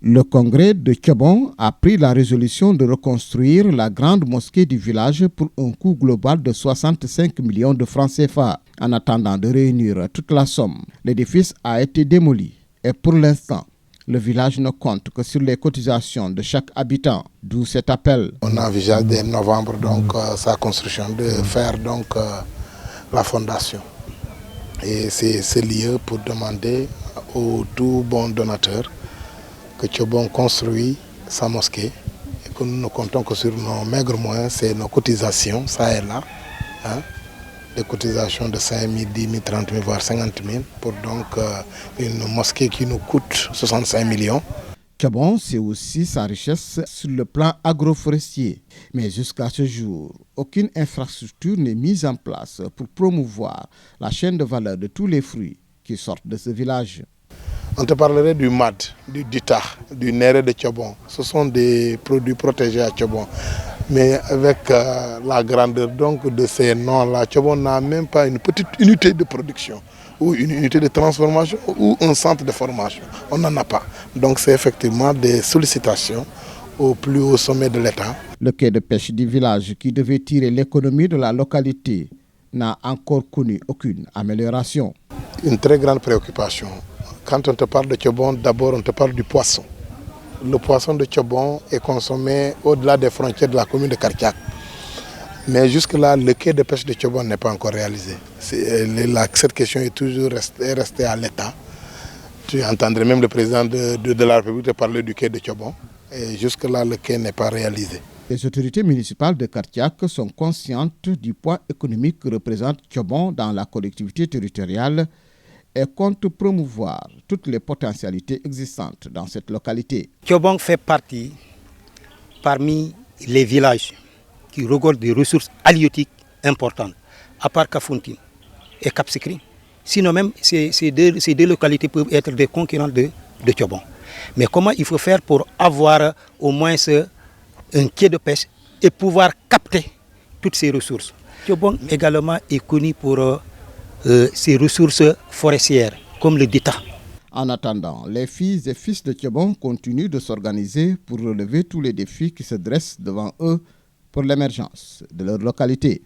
Le congrès de Thiobon a pris la résolution de reconstruire la grande mosquée du village pour un coût global de 65 millions de francs CFA. En attendant de réunir toute la somme, l'édifice a été démoli et pour l'instant, le village ne compte que sur les cotisations de chaque habitant, d'où cet appel. On envisage dès novembre sa construction, de faire la fondation. Et c'est ce lieu pour demander aux tout bons donateurs que Thiobon construit sa mosquée et que nous ne comptons que sur nos maigres moyens, c'est nos cotisations, ça et là, des cotisations de 5 000, 10 000, 30 000, voire 50 000 pour une mosquée qui nous coûte 65 millions. Thiobon, c'est aussi sa richesse sur le plan agroforestier. Mais jusqu'à ce jour, aucune infrastructure n'est mise en place pour promouvoir la chaîne de valeur de tous les fruits qui sortent de ce village. On te parlerait du mad, du dita, du néré de Thiobon. Ce sont des produits protégés à Thiobon. Mais avec la grandeur de ces noms-là, Thiobon n'a même pas une petite unité de production ou une unité de transformation ou un centre de formation. On n'en a pas. Donc c'est effectivement des sollicitations au plus haut sommet de l'État. Le quai de pêche du village qui devait tirer l'économie de la localité n'a encore connu aucune amélioration. Une très grande préoccupation. Quand on te parle de Thiobon, d'abord on te parle du poisson. Le poisson de Thiobon est consommé au-delà des frontières de la commune de Kartiack. Mais jusque-là, le quai de pêche de Thiobon n'est pas encore réalisé. Cette question est toujours restée à l'État. Tu entendrais même le président de la République te parler du quai de Thiobon. Et jusque-là, le quai n'est pas réalisé. Les autorités municipales de Kartiack sont conscientes du poids économique que représente Thiobon dans la collectivité territoriale et comptent promouvoir toutes les potentialités existantes dans cette localité. Thiobon fait partie parmi les villages qui regorgent des ressources halieutiques importantes, à part Kafountine et Cap Skirring. Sinon même, ces deux localités peuvent être des concurrents de Thiobon. Mais comment il faut faire pour avoir au moins un quai de pêche et pouvoir capter toutes ces ressources? Thiobon également est connu pour ses ressources forestières, comme le dita. En attendant, les filles et fils de Thiobon continuent de s'organiser pour relever tous les défis qui se dressent devant eux pour l'émergence de leur localité.